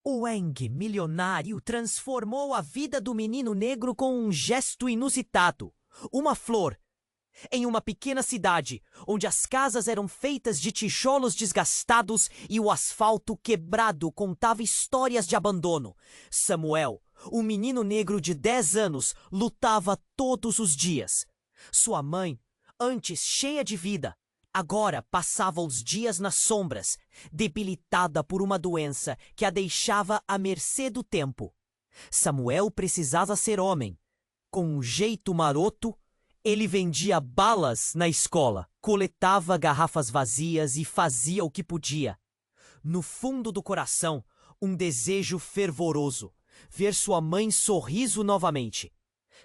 O Eng, milionário, transformou a vida do menino negro com um gesto inusitado. Uma flor. Em uma pequena cidade, onde as casas eram feitas de tijolos desgastados e o asfalto quebrado contava histórias de abandono, Samuel, um menino negro de 10 anos, lutava todos os dias. Sua mãe, antes cheia de vida, agora passava os dias nas sombras, debilitada por uma doença que a deixava à mercê do tempo. Samuel precisava ser homem. Com um jeito maroto, ele vendia balas na escola, coletava garrafas vazias e fazia o que podia. No fundo do coração, um desejo fervoroso: ver sua mãe sorriso novamente.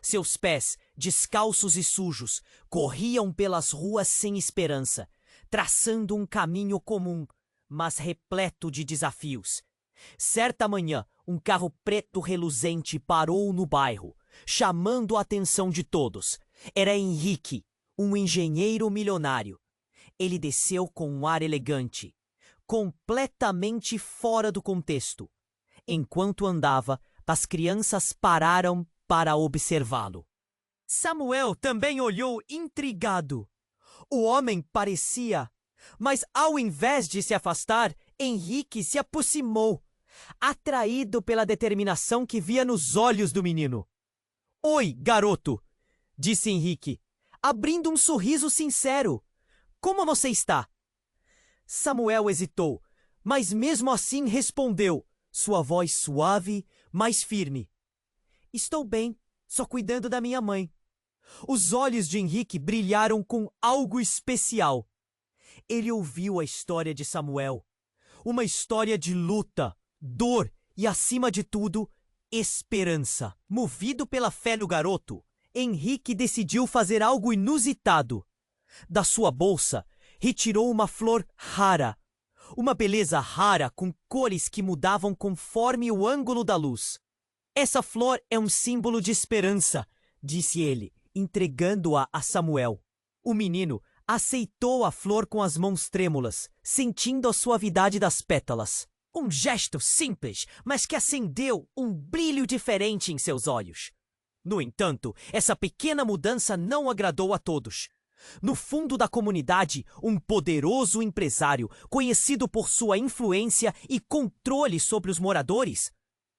Seus pés, descalços e sujos, corriam pelas ruas sem esperança, traçando um caminho comum, mas repleto de desafios. Certa manhã, um carro preto reluzente parou no bairro, chamando a atenção de todos. Era Henrique, um engenheiro milionário. Ele desceu com um ar elegante, completamente fora do contexto. Enquanto andava, as crianças pararam para observá-lo. Samuel também olhou intrigado. O homem parecia, mas ao invés de se afastar, Henrique se aproximou, atraído pela determinação que via nos olhos do menino. "Oi, garoto", disse Henrique, abrindo um sorriso sincero. "Como você está?" Samuel hesitou, mas mesmo assim respondeu, sua voz suave, mas firme. "Estou bem, só cuidando da minha mãe." Os olhos de Henrique brilharam com algo especial. Ele ouviu a história de Samuel. Uma história de luta, dor e, acima de tudo, esperança. Movido pela fé no garoto, Henrique decidiu fazer algo inusitado. Da sua bolsa, retirou uma flor rara. Uma beleza rara com cores que mudavam conforme o ângulo da luz. "Essa flor é um símbolo de esperança", disse ele, entregando-a a Samuel. O menino aceitou a flor com as mãos trêmulas, sentindo a suavidade das pétalas. Um gesto simples, mas que acendeu um brilho diferente em seus olhos. No entanto, essa pequena mudança não agradou a todos. No fundo da comunidade, um poderoso empresário, conhecido por sua influência e controle sobre os moradores,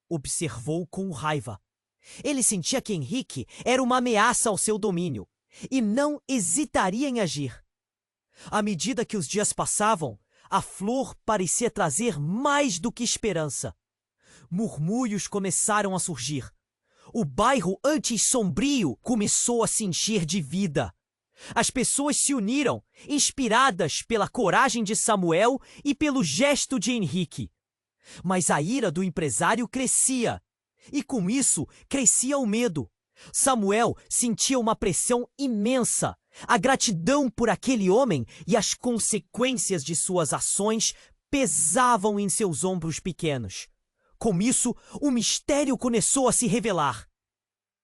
observou com raiva. Ele sentia que Henrique era uma ameaça ao seu domínio e não hesitaria em agir. À medida que os dias passavam, a flor parecia trazer mais do que esperança. Murmúrios começaram a surgir. O bairro antes sombrio começou a se encher de vida. As pessoas se uniram, inspiradas pela coragem de Samuel e pelo gesto de Henrique. Mas a ira do empresário crescia, e com isso crescia o medo. Samuel sentia uma pressão imensa. A gratidão por aquele homem e as consequências de suas ações pesavam em seus ombros pequenos. Com isso, o mistério começou a se revelar.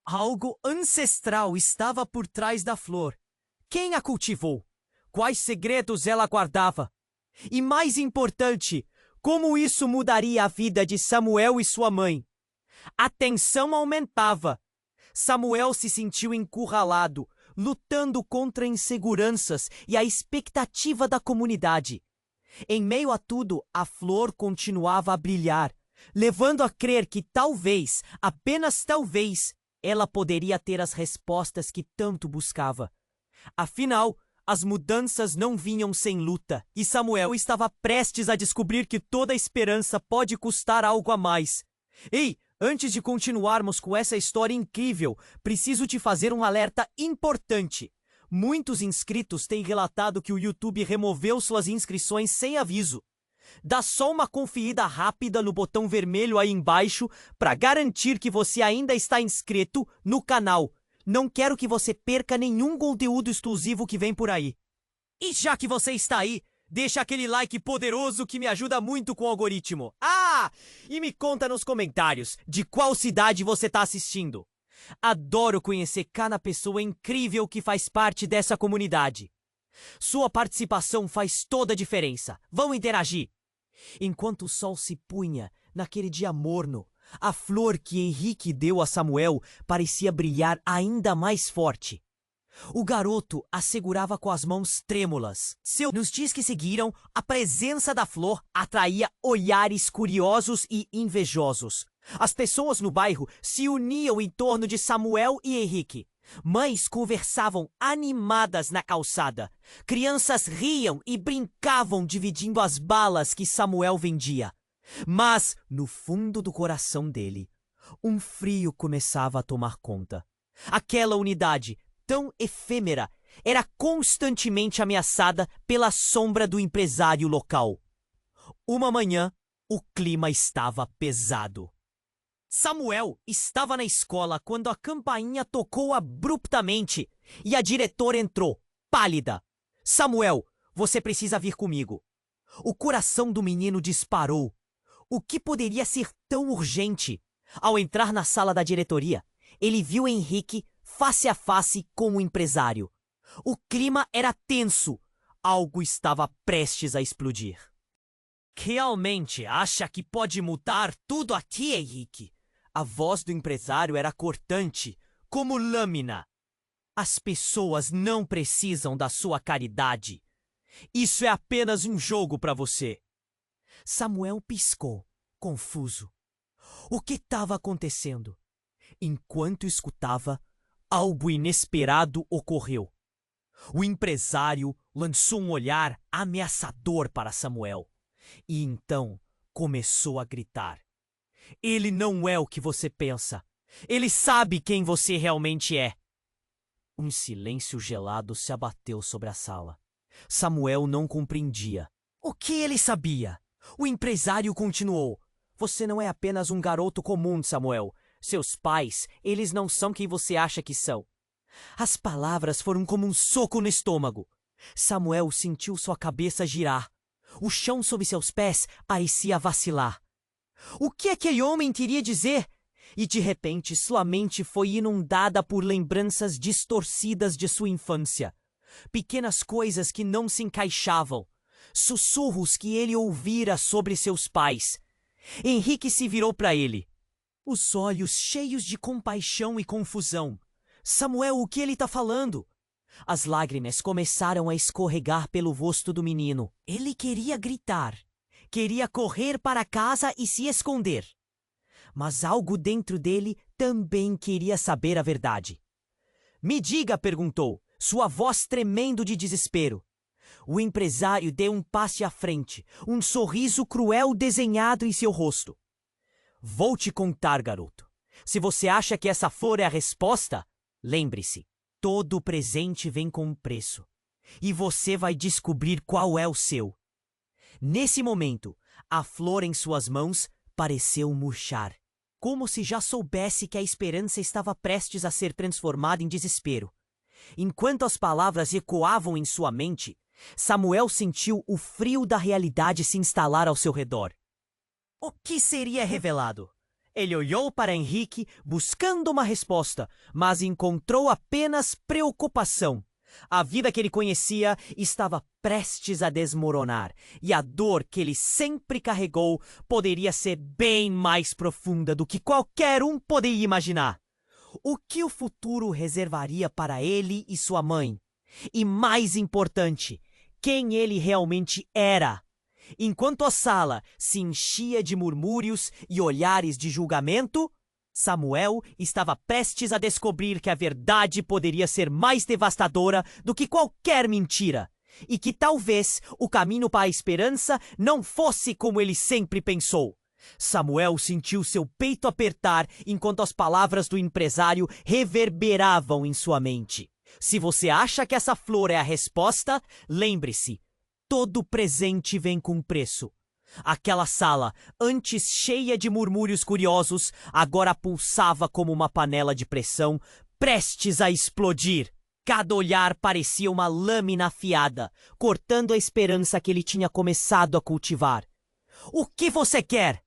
Algo ancestral estava por trás da flor. Quem a cultivou? Quais segredos ela guardava? E mais importante, como isso mudaria a vida de Samuel e sua mãe? A tensão aumentava. Samuel se sentiu encurralado, lutando contra inseguranças e a expectativa da comunidade. Em meio a tudo, a flor continuava a brilhar, levando a crer que talvez, apenas talvez, ela poderia ter as respostas que tanto buscava. Afinal, as mudanças não vinham sem luta, e Samuel estava prestes a descobrir que toda esperança pode custar algo a mais. Ei, antes de continuarmos com essa história incrível, preciso te fazer um alerta importante. Muitos inscritos têm relatado que o YouTube removeu suas inscrições sem aviso. Dá só uma conferida rápida no botão vermelho aí embaixo para garantir que você ainda está inscrito no canal. Não quero que você perca nenhum conteúdo exclusivo que vem por aí. E já que você está aí, deixa aquele like poderoso que me ajuda muito com o algoritmo. E me conta nos comentários de qual cidade você está assistindo. Adoro conhecer cada pessoa incrível que faz parte dessa comunidade. Sua participação faz toda a diferença. Vamos interagir! Enquanto o sol se punha, Naquele dia morno, a flor que Henrique deu a Samuel parecia brilhar ainda mais forte. O garoto a segurava com as mãos trêmulas. Nos dias que seguiram, a presença da flor atraía olhares curiosos e invejosos. As pessoas no bairro se uniam em torno de Samuel e Henrique. Mães conversavam animadas na calçada. Crianças riam e brincavam dividindo as balas que Samuel vendia. Mas, no fundo do coração dele, um frio começava a tomar conta. Aquela unidade, tão efêmera, era constantemente ameaçada pela sombra do empresário local. Uma manhã, o clima estava pesado. Samuel estava na escola quando a campainha tocou abruptamente e a diretora entrou, pálida. Samuel, você precisa vir comigo. O coração do menino disparou. O que poderia ser tão urgente? Ao entrar na sala da diretoria, ele viu Henrique face a face com o empresário. O clima era tenso. Algo estava prestes a explodir. Realmente acha que pode mudar tudo aqui, Henrique? A voz do empresário era cortante, como lâmina. As pessoas não precisam da sua caridade. Isso é apenas um jogo para você. Samuel piscou, confuso. O que estava acontecendo? Enquanto escutava, algo inesperado ocorreu. O empresário lançou um olhar ameaçador para Samuel e então começou a gritar. Ele não é o que você pensa. Ele sabe quem você realmente é. Um silêncio gelado se abateu sobre a sala. Samuel não compreendia. O que ele sabia? O empresário continuou. Você não é apenas um garoto comum, Samuel. Seus pais, eles não são quem você acha que são. As palavras foram como um soco no estômago. Samuel sentiu sua cabeça girar. O chão sob seus pés parecia vacilar. O que aquele homem queria dizer? E de repente sua mente foi inundada por lembranças distorcidas de sua infância. Pequenas coisas que não se encaixavam. Sussurros que ele ouvira sobre seus pais. Henrique se virou para ele. Os olhos cheios de compaixão e confusão. Samuel, o que ele está falando? As lágrimas começaram a escorregar pelo rosto do menino. Ele queria gritar. Queria correr para casa e se esconder. Mas algo dentro dele também queria saber a verdade. Me diga, perguntou, sua voz tremendo de desespero. O empresário deu um passo à frente, um sorriso cruel desenhado em seu rosto. Vou te contar, garoto. Se você acha que essa flor é a resposta, lembre-se, todo presente vem com um preço. E você vai descobrir qual é o seu. Nesse momento, a flor em suas mãos pareceu murchar, como se já soubesse que a esperança estava prestes a ser transformada em desespero. Enquanto as palavras ecoavam em sua mente, Samuel sentiu o frio da realidade se instalar ao seu redor. O que seria revelado? Ele olhou para Henrique buscando uma resposta, mas encontrou apenas preocupação. A vida que ele conhecia estava prestes a desmoronar, e a dor que ele sempre carregou poderia ser bem mais profunda do que qualquer um poderia imaginar. O que o futuro reservaria para ele e sua mãe? E mais importante, quem ele realmente era? Enquanto a sala se enchia de murmúrios e olhares de julgamento, Samuel estava prestes a descobrir que a verdade poderia ser mais devastadora do que qualquer mentira, e que talvez o caminho para a esperança não fosse como ele sempre pensou. Samuel sentiu seu peito apertar enquanto as palavras do empresário reverberavam em sua mente. Se você acha que essa flor é a resposta, lembre-se, todo presente vem com preço. Aquela sala, antes cheia de murmúrios curiosos, agora pulsava como uma panela de pressão, prestes a explodir. Cada olhar parecia uma lâmina afiada, cortando a esperança que ele tinha começado a cultivar. "O que você quer?"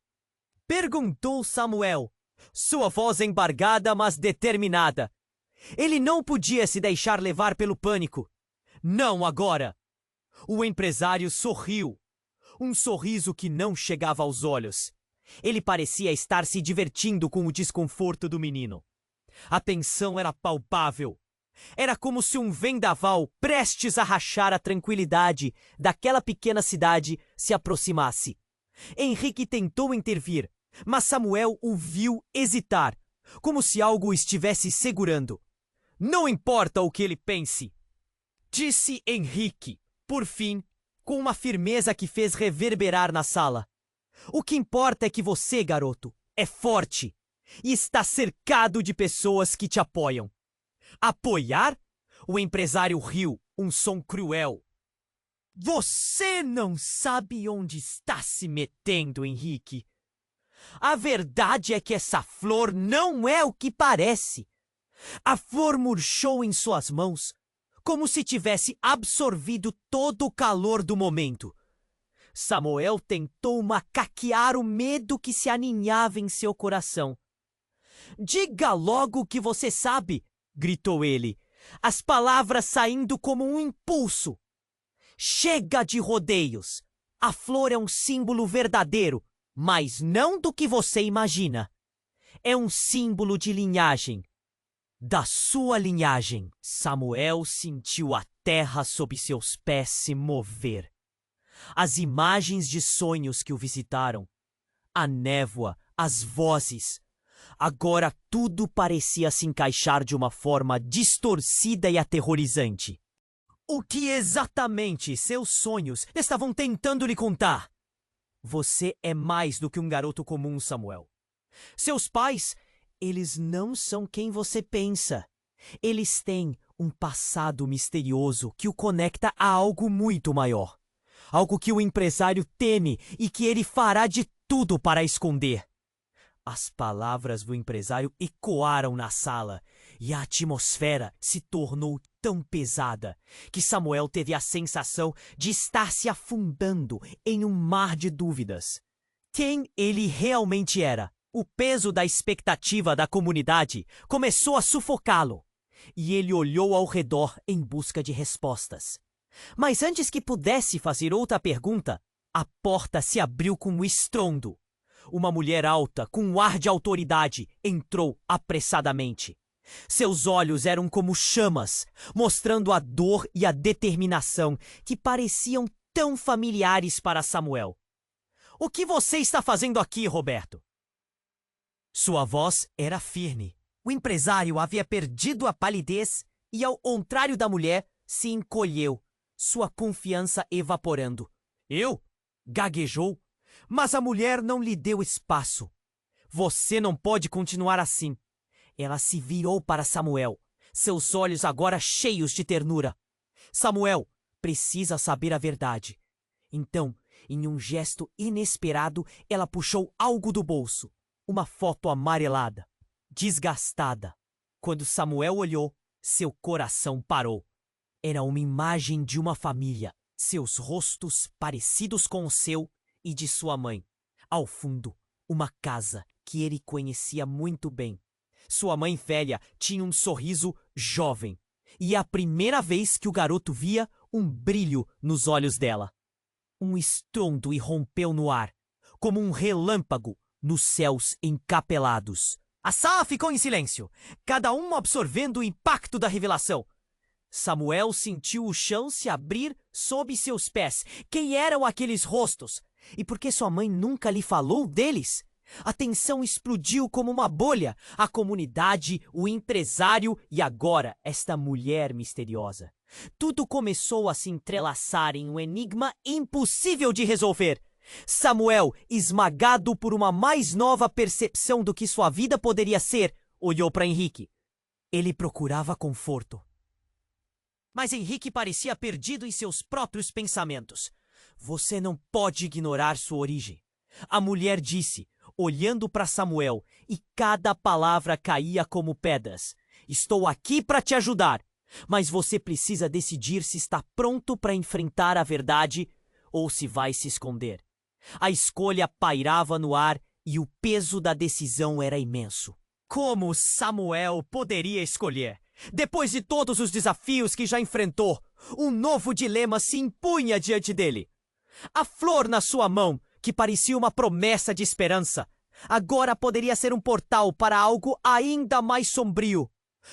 perguntou Samuel, sua voz embargada, mas determinada. Ele não podia se deixar levar pelo pânico. Não agora. O empresário sorriu. Um sorriso que não chegava aos olhos. Ele parecia estar se divertindo com o desconforto do menino. A tensão era palpável. Era como se um vendaval prestes a rachar a tranquilidade daquela pequena cidade se aproximasse. Henrique tentou intervir, mas Samuel o viu hesitar, como se algo o estivesse segurando. Não importa o que ele pense, disse Henrique, por fim, com uma firmeza que fez reverberar na sala. O que importa é que você, garoto, é forte e está cercado de pessoas que te apoiam. Apoiar? O empresário riu, um som cruel. Você não sabe onde está se metendo, Henrique. A verdade é que essa flor não é o que parece. A flor murchou em suas mãos, como se tivesse absorvido todo o calor do momento. Samuel tentou macaquear o medo que se aninhava em seu coração. Diga logo o que você sabe, gritou ele, as palavras saindo como um impulso. Chega de rodeios. A flor é um símbolo verdadeiro, mas não do que você imagina. É um símbolo de linhagem. Da sua linhagem. Samuel sentiu a terra sob seus pés se mover. As imagens de sonhos que o visitaram, a névoa, as vozes. Agora tudo parecia se encaixar de uma forma distorcida e aterrorizante. O que exatamente seus sonhos estavam tentando lhe contar? Você é mais do que um garoto comum, Samuel. Seus pais, eles não são quem você pensa. Eles têm um passado misterioso que o conecta a algo muito maior. Algo que o empresário teme e que ele fará de tudo para esconder. As palavras do empresário ecoaram na sala e a atmosfera se tornou tão pesada que Samuel teve a sensação de estar se afundando em um mar de dúvidas. Quem ele realmente era? O peso da expectativa da comunidade começou a sufocá-lo e ele olhou ao redor em busca de respostas. Mas antes que pudesse fazer outra pergunta, a porta se abriu com um estrondo. Uma mulher alta, com um ar de autoridade, entrou apressadamente. Seus olhos eram como chamas, mostrando a dor e a determinação que pareciam tão familiares para Samuel. O que você está fazendo aqui, Roberto? Sua voz era firme. O empresário havia perdido a palidez e, ao contrário da mulher, se encolheu, sua confiança evaporando. Eu? Gaguejou. Mas a mulher não lhe deu espaço. Você não pode continuar assim. Ela se virou para Samuel, seus olhos agora cheios de ternura. Samuel precisa saber a verdade. Então, em um gesto inesperado, ela puxou algo do bolso. Uma foto amarelada, desgastada. Quando Samuel olhou, seu coração parou. Era uma imagem de uma família, seus rostos parecidos com o seu e de sua mãe. Ao fundo, uma casa que ele conhecia muito bem. Sua mãe velha tinha um sorriso jovem, e é a primeira vez que o garoto via um brilho nos olhos dela. Um estrondo irrompeu no ar, como um relâmpago nos céus encapelados. A sala ficou em silêncio, cada um absorvendo o impacto da revelação. Samuel sentiu o chão se abrir sob seus pés. Quem eram aqueles rostos? E por que sua mãe nunca lhe falou deles? A tensão explodiu como uma bolha. A comunidade, o empresário e agora esta mulher misteriosa. Tudo começou a se entrelaçar em um enigma impossível de resolver. Samuel, esmagado por uma mais nova percepção do que sua vida poderia ser, olhou para Henrique. Ele procurava conforto. Mas Henrique parecia perdido em seus próprios pensamentos. Você não pode ignorar sua origem. A mulher disse, olhando para Samuel, e cada palavra caía como pedras. Estou aqui para te ajudar, mas você precisa decidir se está pronto para enfrentar a verdade ou se vai se esconder. A escolha pairava no ar e o peso da decisão era imenso. Como Samuel poderia escolher? Depois de todos os desafios que já enfrentou, um novo dilema se impunha diante dele. A flor na sua mão, que parecia uma promessa de esperança, agora poderia ser um portal para algo ainda mais sombrio.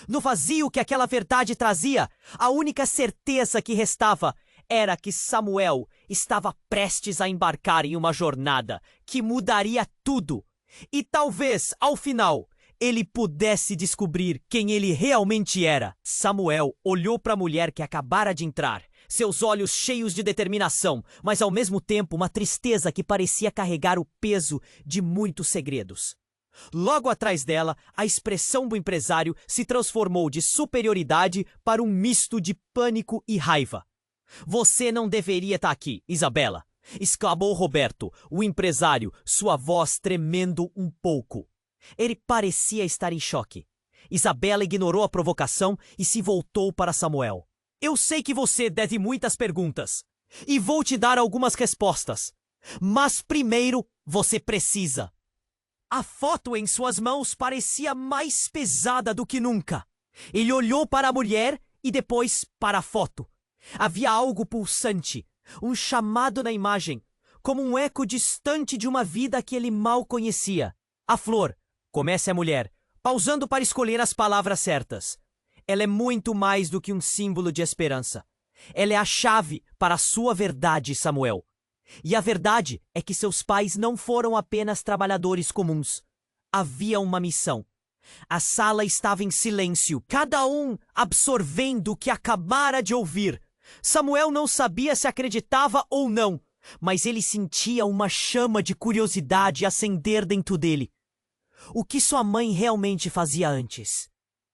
No vazio que aquela verdade trazia, a única certeza que restava era que Samuel estava prestes a embarcar em uma jornada que mudaria tudo. E talvez, ao final, ele pudesse descobrir quem ele realmente era. Samuel olhou para a mulher que acabara de entrar, seus olhos cheios de determinação, mas ao mesmo tempo uma tristeza que parecia carregar o peso de muitos segredos. Logo atrás dela, a expressão do empresário se transformou de superioridade para um misto de pânico e raiva. Você não deveria estar aqui, Isabela, exclamou Roberto, o empresário, sua voz tremendo um pouco. Ele parecia estar em choque. Isabela ignorou a provocação e se voltou para Samuel. Eu sei que você deve muitas perguntas, e vou te dar algumas respostas. Mas primeiro você precisa. A foto em suas mãos parecia mais pesada do que nunca. Ele olhou para a mulher e depois para a foto. Havia algo pulsante, um chamado na imagem, como um eco distante de uma vida que ele mal conhecia. A flor, comece a mulher, pausando para escolher as palavras certas. Ela é muito mais do que um símbolo de esperança. Ela é a chave para a sua verdade, Samuel. E a verdade é que seus pais não foram apenas trabalhadores comuns. Havia uma missão. A sala estava em silêncio, cada um absorvendo o que acabara de ouvir. Samuel não sabia se acreditava ou não, mas ele sentia uma chama de curiosidade acender dentro dele. O que sua mãe realmente fazia antes?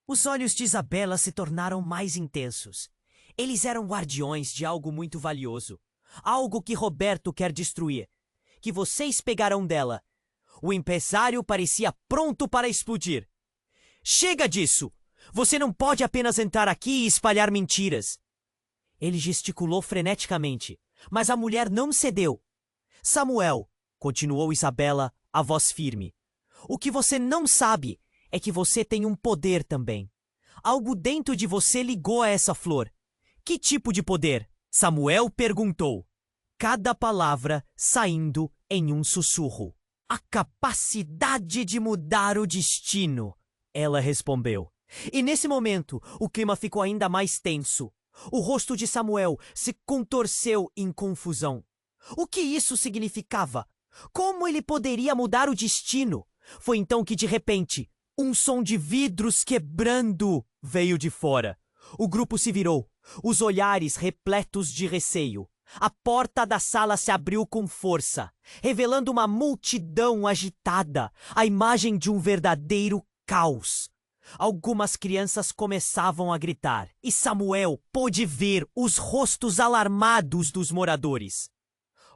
Os olhos de Isabela se tornaram mais intensos. Eles eram guardiões de algo muito valioso. Algo que Roberto quer destruir, que vocês pegarão dela. O empresário parecia pronto para explodir. Chega disso! Você não pode apenas entrar aqui e espalhar mentiras. Ele gesticulou freneticamente, mas a mulher não cedeu. Samuel, continuou Isabela, a voz firme, o que você não sabe é que você tem um poder também. Algo dentro de você ligou a essa flor. Que tipo de poder? Samuel perguntou, cada palavra saindo em um sussurro. A capacidade de mudar o destino, ela respondeu. E nesse momento, o clima ficou ainda mais tenso. O rosto de Samuel se contorceu em confusão. O que isso significava? Como ele poderia mudar o destino? Foi então que, de repente, um som de vidros quebrando veio de fora. O grupo se virou, os olhares repletos de receio. A porta da sala se abriu com força, revelando uma multidão agitada, a imagem de um verdadeiro caos. Algumas crianças começavam a gritar, e Samuel pôde ver os rostos alarmados dos moradores.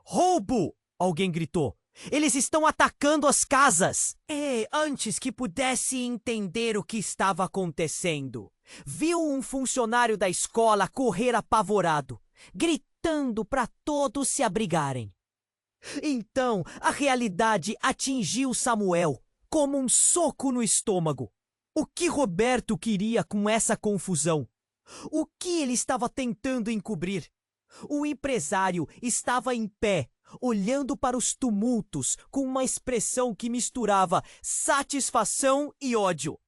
Roubo! Alguém gritou. Eles estão atacando as casas! E antes que pudesse entender o que estava acontecendo, viu um funcionário da escola correr apavorado, gritando para todos se abrigarem. Então, a realidade atingiu Samuel como um soco no estômago. O que Roberto queria com essa confusão? O que ele estava tentando encobrir? O empresário estava em pé, olhando para os tumultos com uma expressão que misturava satisfação e ódio.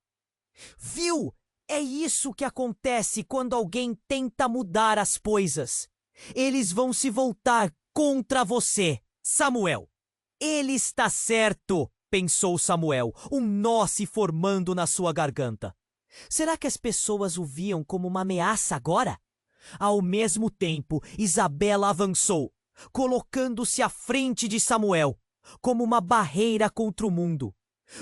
Viu? É isso que acontece quando alguém tenta mudar as coisas. Eles vão se voltar contra você, Samuel. Ele está certo, pensou Samuel, um nó se formando na sua garganta. Será que as pessoas o viam como uma ameaça agora? Ao mesmo tempo, Isabela avançou, colocando-se à frente de Samuel, como uma barreira contra o mundo.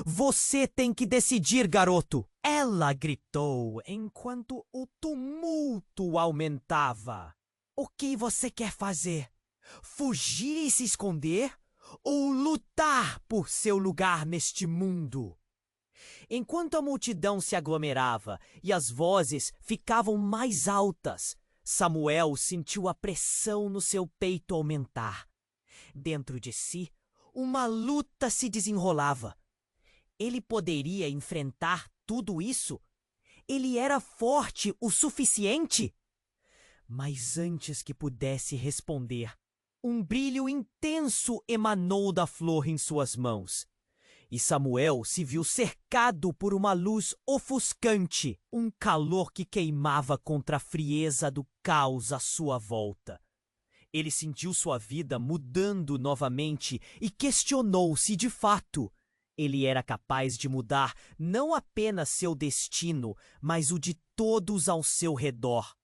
Você tem que decidir, garoto! Ela gritou enquanto o tumulto aumentava. O que você quer fazer? Fugir e se esconder? Ou lutar por seu lugar neste mundo? Enquanto a multidão se aglomerava e as vozes ficavam mais altas, Samuel sentiu a pressão no seu peito aumentar. Dentro de si, uma luta se desenrolava. Ele poderia enfrentar tudo isso? Ele era forte o suficiente? Mas antes que pudesse responder, Um brilho intenso emanou da flor em suas mãos. E Samuel se viu cercado por uma luz ofuscante, um calor que queimava contra a frieza do caos à sua volta. Ele sentiu sua vida mudando novamente e questionou se, de fato, ele era capaz de mudar não apenas seu destino, mas o de todos ao seu redor.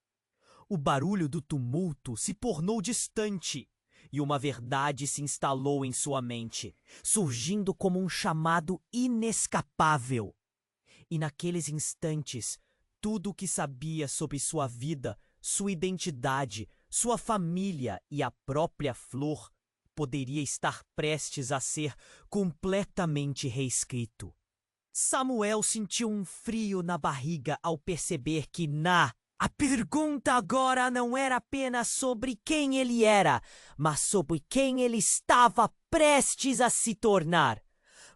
O barulho do tumulto se tornou distante e uma verdade se instalou em sua mente, surgindo como um chamado inescapável. E naqueles instantes, tudo o que sabia sobre sua vida, sua identidade, sua família e a própria flor poderia estar prestes a ser completamente reescrito. Samuel sentiu um frio na barriga ao perceber que a pergunta agora não era apenas sobre quem ele era, mas sobre quem ele estava prestes a se tornar.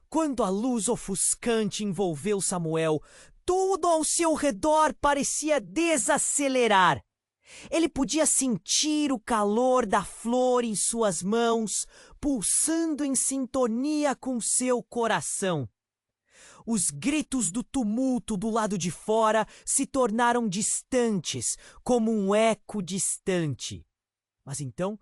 Quando a luz ofuscante envolveu Samuel, tudo ao seu redor parecia desacelerar. Ele podia sentir o calor da flor em suas mãos, pulsando em sintonia com seu coração. Os gritos do tumulto do lado de fora se tornaram distantes, como um eco distante. Mas então,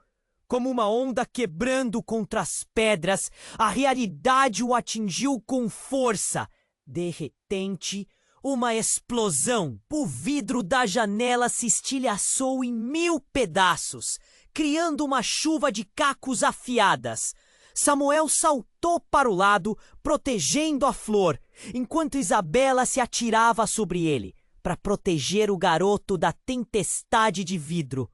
como uma onda quebrando contra as pedras, a realidade o atingiu com força. De repente, uma explosão. O vidro da janela se estilhaçou em 1000 pedaços, criando uma chuva de cacos afiadas. Samuel saltou para o lado, protegendo a flor, enquanto Isabela se atirava sobre ele, para proteger o garoto da tempestade de vidro.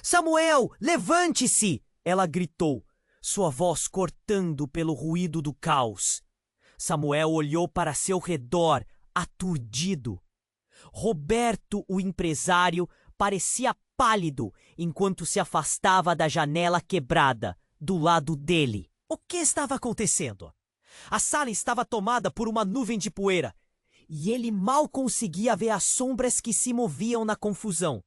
"Samuel, levante-se!" ela gritou, sua voz cortando pelo ruído do caos. Samuel olhou para seu redor, aturdido. Roberto, o empresário, parecia pálido enquanto se afastava da janela quebrada, do lado dele. O que estava acontecendo? A sala estava tomada por uma nuvem de poeira, e ele mal conseguia ver as sombras que se moviam na confusão.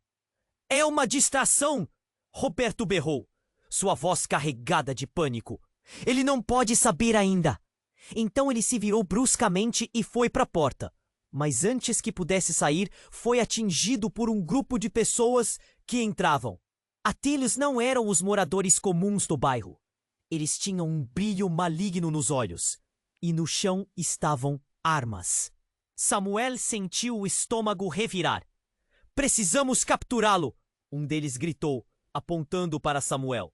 "É uma distração!" Roberto berrou, sua voz carregada de pânico. "Ele não pode saber ainda." Então ele se virou bruscamente e foi para a porta. Mas antes que pudesse sair, foi atingido por um grupo de pessoas que entravam. Aqueles não eram os moradores comuns do bairro. Eles tinham um brilho maligno nos olhos. E no chão estavam armas. Samuel sentiu o estômago revirar. "Precisamos capturá-lo!" um deles gritou, apontando para Samuel.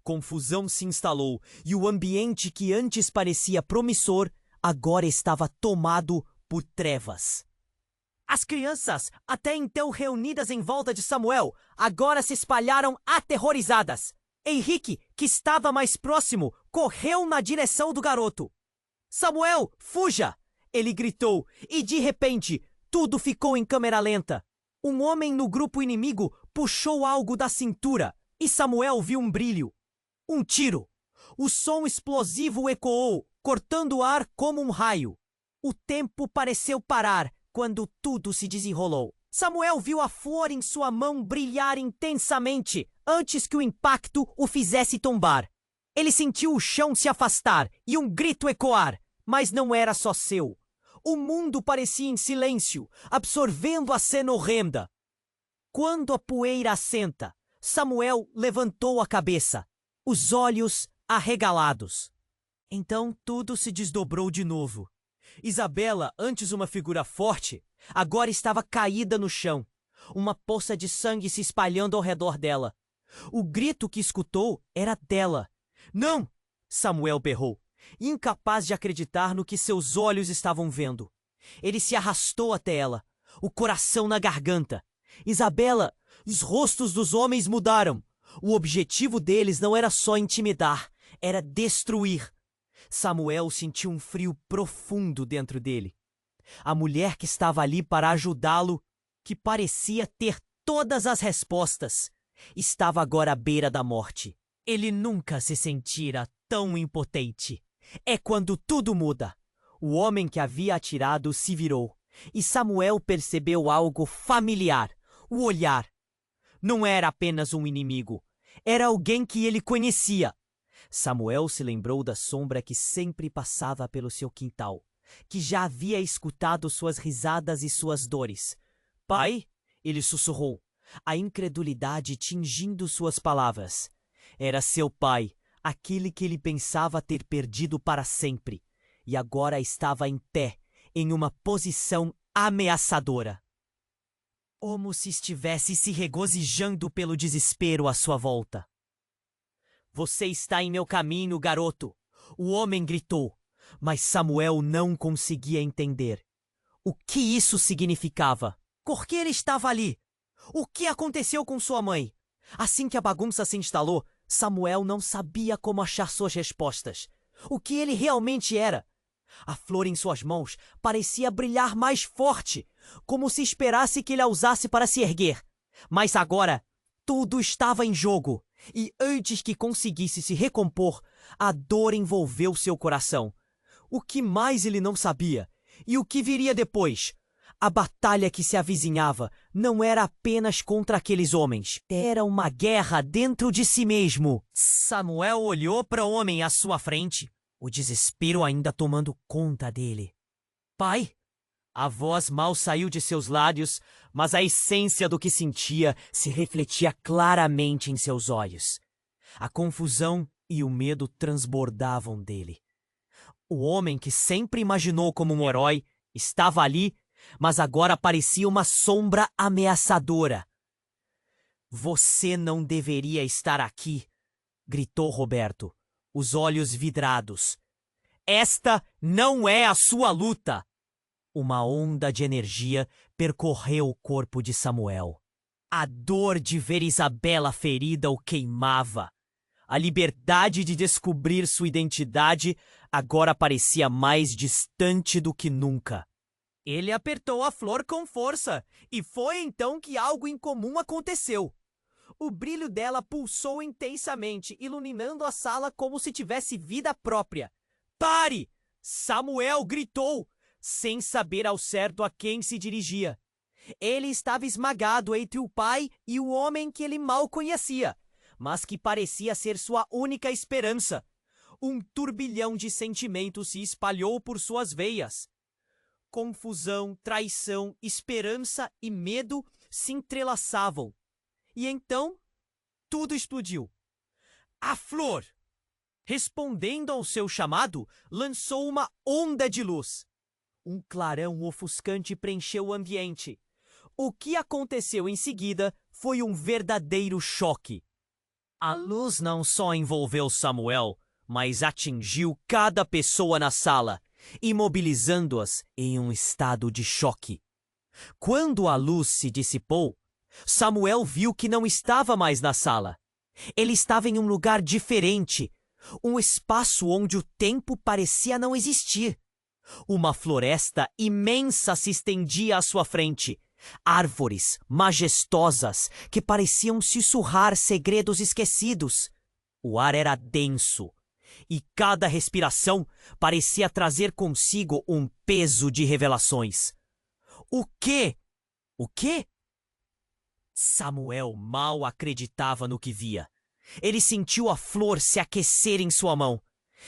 Confusão se instalou e o ambiente que antes parecia promissor agora estava tomado por trevas. As crianças, até então reunidas em volta de Samuel, agora se espalharam aterrorizadas. Henrique, que estava mais próximo, correu na direção do garoto. "Samuel, fuja!" ele gritou, e de repente, tudo ficou em câmera lenta. Um homem no grupo inimigo puxou algo da cintura, e Samuel viu um brilho. Um tiro. O som explosivo ecoou, cortando o ar como um raio. O tempo pareceu parar quando tudo se desenrolou. Samuel viu a flor em sua mão brilhar intensamente antes que o impacto o fizesse tombar. Ele sentiu o chão se afastar e um grito ecoar, mas não era só seu. O mundo parecia em silêncio, absorvendo a cena horrenda. Quando a poeira assenta, Samuel levantou a cabeça, os olhos arregalados. Então tudo se desdobrou de novo. Isabela, antes uma figura forte, agora estava caída no chão, uma poça de sangue se espalhando ao redor dela. O grito que escutou era dela. "Não!" Samuel berrou, incapaz de acreditar no que seus olhos estavam vendo. Ele se arrastou até ela, o coração na garganta. "Isabela, os rostos dos homens mudaram. O objetivo deles não era só intimidar, era destruir." Samuel sentiu um frio profundo dentro dele. A mulher que estava ali para ajudá-lo, que parecia ter todas as respostas, estava agora à beira da morte. Ele nunca se sentira tão impotente. É quando tudo muda. O homem que havia atirado se virou, e Samuel percebeu algo familiar, o olhar. Não era apenas um inimigo. Era alguém que ele conhecia. Samuel se lembrou da sombra que sempre passava pelo seu quintal, que já havia escutado suas risadas e suas dores. Pai? Ele sussurrou, a incredulidade tingindo suas palavras. Era seu pai, aquele que ele pensava ter perdido para sempre, e agora estava em pé, em uma posição ameaçadora. Como se estivesse se regozijando pelo desespero à sua volta. Você está em meu caminho, garoto, o homem gritou, mas Samuel não conseguia entender. O que isso significava? Por que ele estava ali? O que aconteceu com sua mãe? Assim que a bagunça se instalou, Samuel não sabia como achar suas respostas. O que ele realmente era? A flor em suas mãos parecia brilhar mais forte, como se esperasse que ele a usasse para se erguer. Mas agora, tudo estava em jogo, e antes que conseguisse se recompor, a dor envolveu seu coração. O que mais ele não sabia? E o que viria depois? A batalha que se avizinhava não era apenas contra aqueles homens. Era uma guerra dentro de si mesmo. Samuel olhou para o homem à sua frente, o desespero ainda tomando conta dele. Pai? A voz mal saiu de seus lábios, mas a essência do que sentia se refletia claramente em seus olhos. A confusão e o medo transbordavam dele. O homem que sempre imaginou como um herói estava ali, mas agora parecia uma sombra ameaçadora. Você não deveria estar aqui, gritou Roberto, os olhos vidrados. Esta não é a sua luta! Uma onda de energia percorreu o corpo de Samuel. A dor de ver Isabela ferida o queimava. A liberdade de descobrir sua identidade agora parecia mais distante do que nunca. Ele apertou a flor com força, e foi então que algo incomum aconteceu. O brilho dela pulsou intensamente, iluminando a sala como se tivesse vida própria. Pare! Samuel gritou, sem saber ao certo a quem se dirigia. Ele estava esmagado entre o pai e o homem que ele mal conhecia, mas que parecia ser sua única esperança. Um turbilhão de sentimentos se espalhou por suas veias. Confusão, traição, esperança e medo se entrelaçavam. E então, tudo explodiu. A flor, respondendo ao seu chamado, lançou uma onda de luz. Um clarão ofuscante preencheu o ambiente. O que aconteceu em seguida foi um verdadeiro choque. A luz não só envolveu Samuel, mas atingiu cada pessoa na sala, imobilizando-as em um estado de choque. Quando a luz se dissipou, Samuel viu que não estava mais na sala. Ele estava em um lugar diferente, um espaço onde o tempo parecia não existir. Uma floresta imensa se estendia à sua frente. Árvores majestosas que pareciam sussurrar segredos esquecidos. O ar era denso, e cada respiração parecia trazer consigo um peso de revelações. O quê? O quê? Samuel mal acreditava no que via. Ele sentiu a flor se aquecer em sua mão.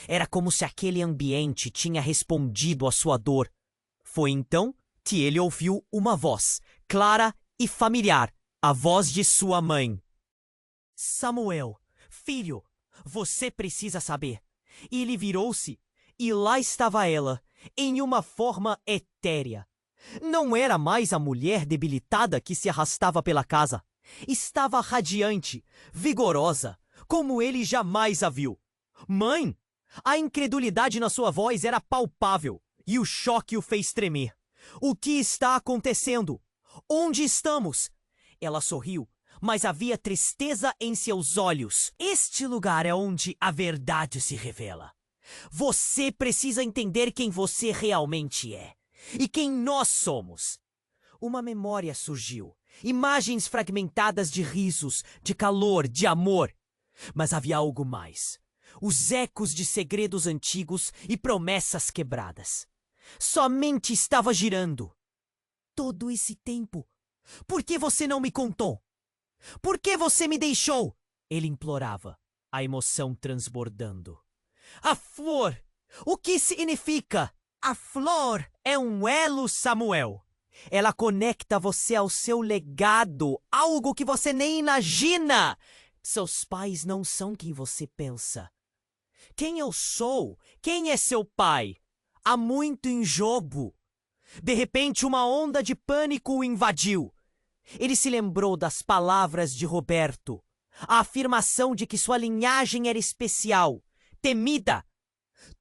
Era como se aquele ambiente tinha respondido à sua dor. Foi então que ele ouviu uma voz, clara e familiar, a voz de sua mãe. Samuel, filho, você precisa saber. Ele virou-se, e lá estava ela, em uma forma etérea. Não era mais a mulher debilitada que se arrastava pela casa. Estava radiante, vigorosa, como ele jamais a viu. Mãe! A incredulidade na sua voz era palpável, e o choque o fez tremer. O que está acontecendo? Onde estamos? Ela sorriu, mas havia tristeza em seus olhos. Este lugar é onde a verdade se revela. Você precisa entender quem você realmente é e quem nós somos. Uma memória surgiu, imagens fragmentadas de risos, de calor, de amor. Mas havia algo mais. Os ecos de segredos antigos e promessas quebradas. Sua mente estava girando. Todo esse tempo, por que você não me contou? Por que você me deixou? Ele implorava, a emoção transbordando. A flor! O que significa? A flor é um elo, Samuel. Ela conecta você ao seu legado, algo que você nem imagina. Seus pais não são quem você pensa. Quem eu sou? Quem é seu pai? Há muito em jogo. De repente, uma onda de pânico o invadiu. Ele se lembrou das palavras de Roberto, a afirmação de que sua linhagem era especial, temida.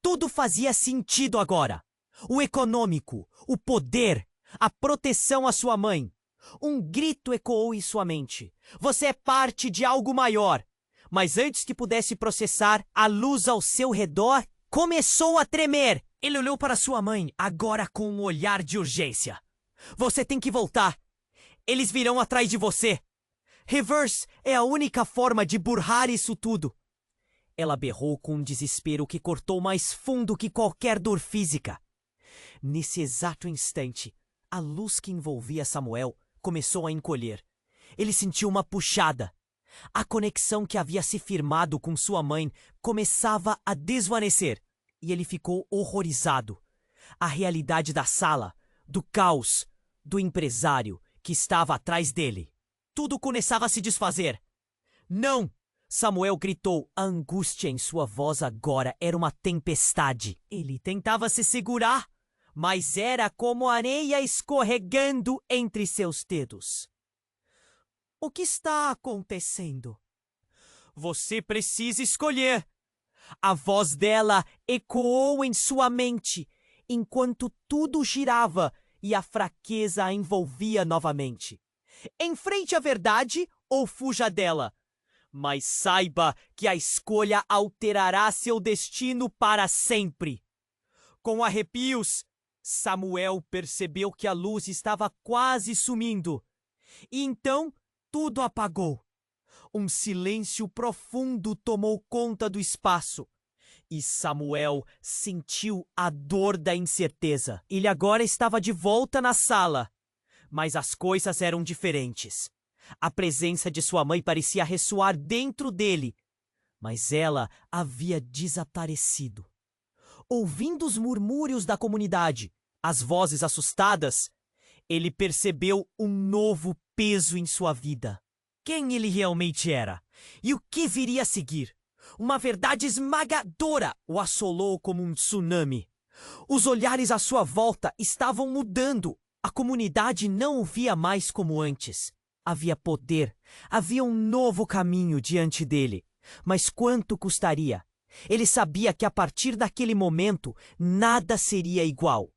Tudo fazia sentido agora. O econômico, o poder, a proteção à sua mãe. Um grito ecoou em sua mente. Você é parte de algo maior. Mas antes que pudesse processar, a luz ao seu redor começou a tremer. Ele olhou para sua mãe, agora com um olhar de urgência. Você tem que voltar. Eles virão atrás de você. Reverse é a única forma de burlar isso tudo. Ela berrou com um desespero que cortou mais fundo que qualquer dor física. Nesse exato instante, a luz que envolvia Samuel começou a encolher. Ele sentiu uma puxada. A conexão que havia se firmado com sua mãe começava a desvanecer, e ele ficou horrorizado. A realidade da sala, do caos, do empresário que estava atrás dele. Tudo começava a se desfazer. Não! Samuel gritou. A angústia em sua voz agora era uma tempestade. Ele tentava se segurar, mas era como areia escorregando entre seus dedos. O que está acontecendo? Você precisa escolher. A voz dela ecoou em sua mente, enquanto tudo girava e a fraqueza a envolvia novamente. Enfrente a verdade ou fuja dela. Mas saiba que a escolha alterará seu destino para sempre. Com arrepios, Samuel percebeu que a luz estava quase sumindo. E então tudo apagou. Um silêncio profundo tomou conta do espaço. E Samuel sentiu a dor da incerteza. Ele agora estava de volta na sala. Mas as coisas eram diferentes. A presença de sua mãe parecia ressoar dentro dele. Mas ela havia desaparecido. Ouvindo os murmúrios da comunidade, as vozes assustadas, ele percebeu um novo peso em sua vida. Quem ele realmente era e o que viria a seguir. Uma verdade esmagadora o assolou como um tsunami. Os olhares à sua volta estavam mudando. A comunidade não o via mais como antes. Havia poder, havia um novo caminho diante dele. Mas quanto custaria? Ele sabia que a partir daquele momento nada seria igual.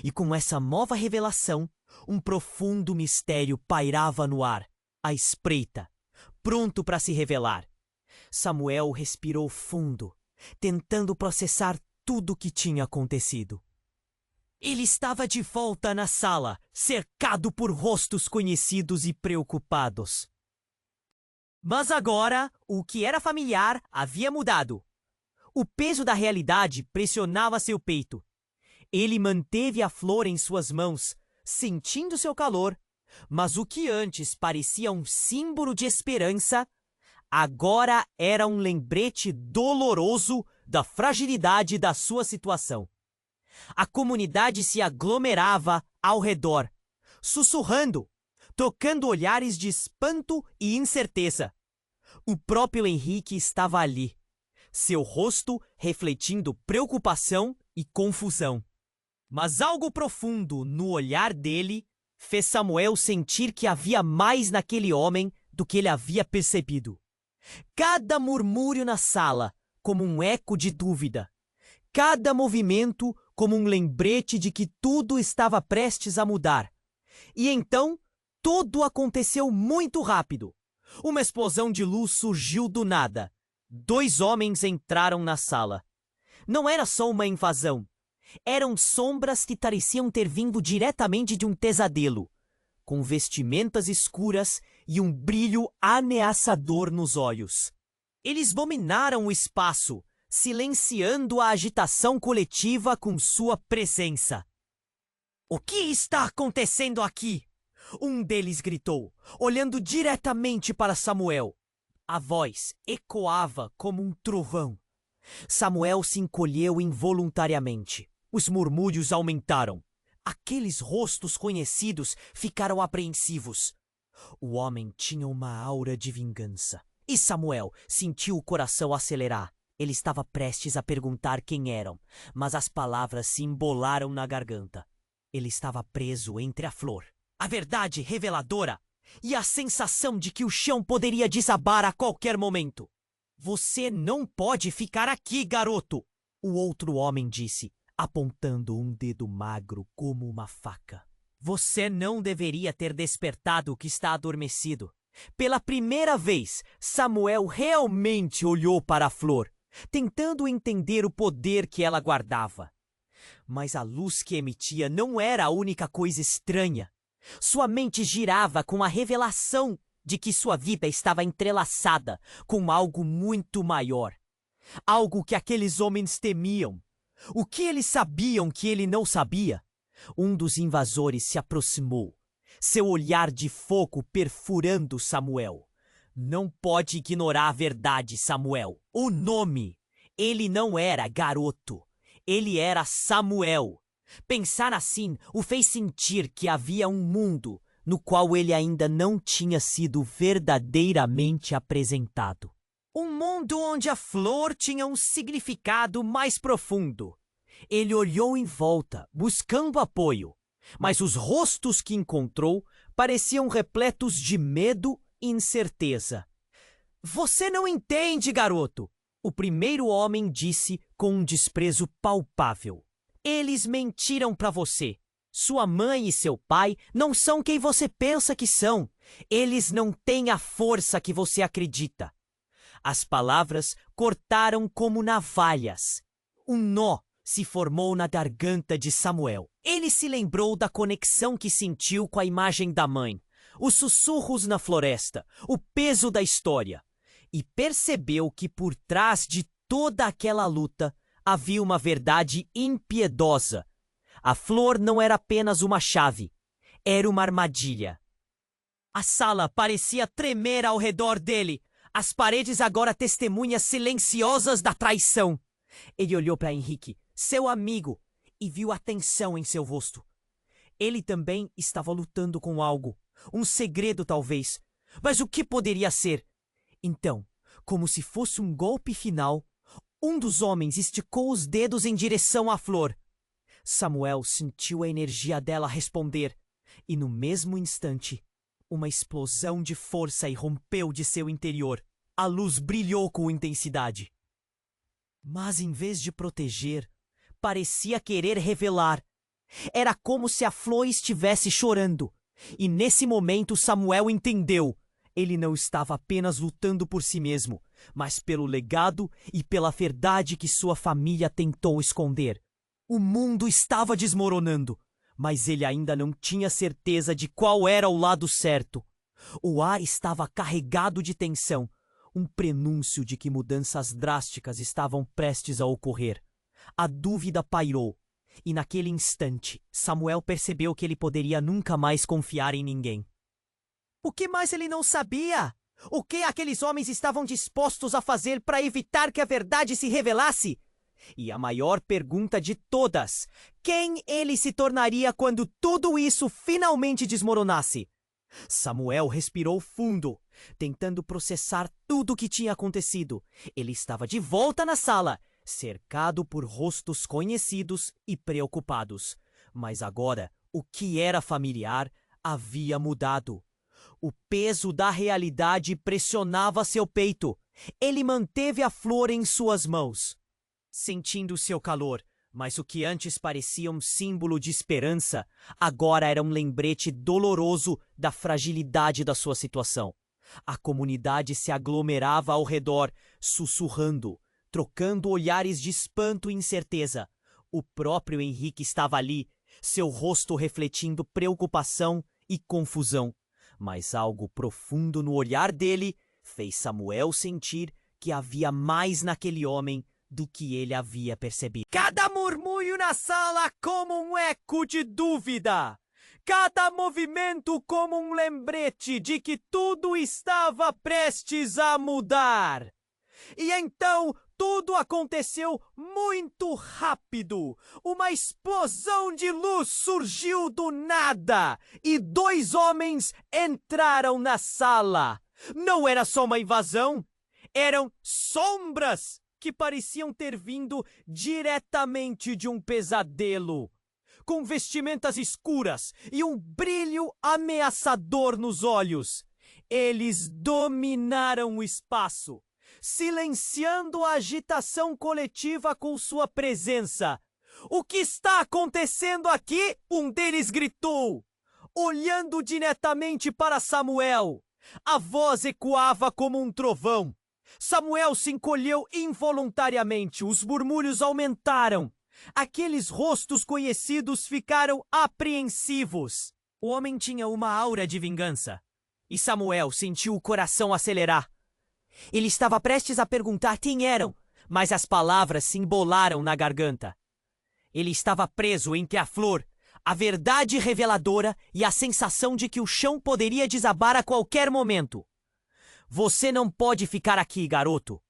E com essa nova revelação, um profundo mistério pairava no ar, à espreita, pronto para se revelar. Samuel respirou fundo, tentando processar tudo o que tinha acontecido. Ele estava de volta na sala, cercado por rostos conhecidos e preocupados. Mas agora, o que era familiar havia mudado. O peso da realidade pressionava seu peito. Ele manteve a flor em suas mãos, sentindo seu calor, mas o que antes parecia um símbolo de esperança, agora era um lembrete doloroso da fragilidade da sua situação. A comunidade se aglomerava ao redor, sussurrando, trocando olhares de espanto e incerteza. O próprio Henrique estava ali, seu rosto refletindo preocupação e confusão. Mas algo profundo no olhar dele fez Samuel sentir que havia mais naquele homem do que ele havia percebido. Cada murmúrio na sala, como um eco de dúvida. Cada movimento, como um lembrete de que tudo estava prestes a mudar. E então, tudo aconteceu muito rápido. Uma explosão de luz surgiu do nada. 2 homens entraram na sala. Não era só uma invasão. Eram sombras que pareciam ter vindo diretamente de um pesadelo, com vestimentas escuras e um brilho ameaçador nos olhos. Eles dominaram o espaço, silenciando a agitação coletiva com sua presença. O que está acontecendo aqui? Um deles gritou, olhando diretamente para Samuel. A voz ecoava como um trovão. Samuel se encolheu involuntariamente. Os murmúrios aumentaram. Aqueles rostos conhecidos ficaram apreensivos. O homem tinha uma aura de vingança. E Samuel sentiu o coração acelerar. Ele estava prestes a perguntar quem eram, mas as palavras se embolaram na garganta. Ele estava preso entre a flor, a verdade reveladora, e a sensação de que o chão poderia desabar a qualquer momento. Você não pode ficar aqui, garoto, o outro homem disse, apontando um dedo magro como uma faca. Você não deveria ter despertado o que está adormecido. Pela primeira vez, Samuel realmente olhou para a flor, tentando entender o poder que ela guardava. Mas a luz que emitia não era a única coisa estranha. Sua mente girava com a revelação de que sua vida estava entrelaçada com algo muito maior. Algo que aqueles homens temiam. O que eles sabiam que ele não sabia? Um dos invasores se aproximou, seu olhar de fogo perfurando Samuel. Não pode ignorar a verdade, Samuel. O nome. Ele não era garoto. Ele era Samuel. Pensar assim o fez sentir que havia um mundo no qual ele ainda não tinha sido verdadeiramente apresentado. Um mundo onde a flor tinha um significado mais profundo. Ele olhou em volta, buscando apoio, mas os rostos que encontrou pareciam repletos de medo e incerteza. Você não entende, garoto, o primeiro homem disse com um desprezo palpável. Eles mentiram para você. Sua mãe e seu pai não são quem você pensa que são. Eles não têm a força que você acredita. As palavras cortaram como navalhas. Um nó se formou na garganta de Samuel. Ele se lembrou da conexão que sentiu com a imagem da mãe, os sussurros na floresta, o peso da história. E percebeu que por trás de toda aquela luta havia uma verdade impiedosa. A flor não era apenas uma chave, era uma armadilha. A sala parecia tremer ao redor dele. As paredes agora testemunhas silenciosas da traição. Ele olhou para Henrique, seu amigo, e viu a tensão em seu rosto. Ele também estava lutando com algo, um segredo talvez. Mas o que poderia ser? Então, como se fosse um golpe final, um dos homens esticou os dedos em direção à flor. Samuel sentiu a energia dela responder, e no mesmo instante, uma explosão de força irrompeu de seu interior. A luz brilhou com intensidade. Mas em vez de proteger, parecia querer revelar. Era como se a flor estivesse chorando. E nesse momento Samuel entendeu. Ele não estava apenas lutando por si mesmo, mas pelo legado e pela verdade que sua família tentou esconder. O mundo estava desmoronando, mas ele ainda não tinha certeza de qual era o lado certo. O ar estava carregado de tensão, um prenúncio de que mudanças drásticas estavam prestes a ocorrer. A dúvida pairou, e naquele instante, Samuel percebeu que ele poderia nunca mais confiar em ninguém. O que mais ele não sabia? O que aqueles homens estavam dispostos a fazer para evitar que a verdade se revelasse? E a maior pergunta de todas, quem ele se tornaria quando tudo isso finalmente desmoronasse? Samuel respirou fundo, tentando processar tudo o que tinha acontecido. Ele estava de volta na sala, cercado por rostos conhecidos e preocupados. Mas agora, o que era familiar havia mudado. O peso da realidade pressionava seu peito. Ele manteve a flor em suas mãos, sentindo seu calor, mas o que antes parecia um símbolo de esperança, agora era um lembrete doloroso da fragilidade da sua situação. A comunidade se aglomerava ao redor, sussurrando, trocando olhares de espanto e incerteza. O próprio Henrique estava ali, seu rosto refletindo preocupação e confusão. Mas algo profundo no olhar dele fez Samuel sentir que havia mais naquele homem do que ele havia percebido. Cada murmúrio na sala como um eco de dúvida. cada movimento como um lembrete de que tudo estava prestes a mudar. E então tudo aconteceu muito rápido. Uma explosão de luz surgiu do nada e 2 homens entraram na sala. Não era só uma invasão, eram sombras que pareciam ter vindo diretamente de um pesadelo, com vestimentas escuras e um brilho ameaçador nos olhos. Eles dominaram o espaço, silenciando a agitação coletiva com sua presença. "O que está acontecendo aqui?" um deles gritou, olhando diretamente para Samuel. A voz ecoava como um trovão. Samuel se encolheu involuntariamente, os murmúrios aumentaram. Aqueles rostos conhecidos ficaram apreensivos. O homem tinha uma aura de vingança, e Samuel sentiu o coração acelerar. Ele estava prestes a perguntar quem eram, mas as palavras se embolaram na garganta. Ele estava preso entre a flor, a verdade reveladora e a sensação de que o chão poderia desabar a qualquer momento. "Você não pode ficar aqui, garoto",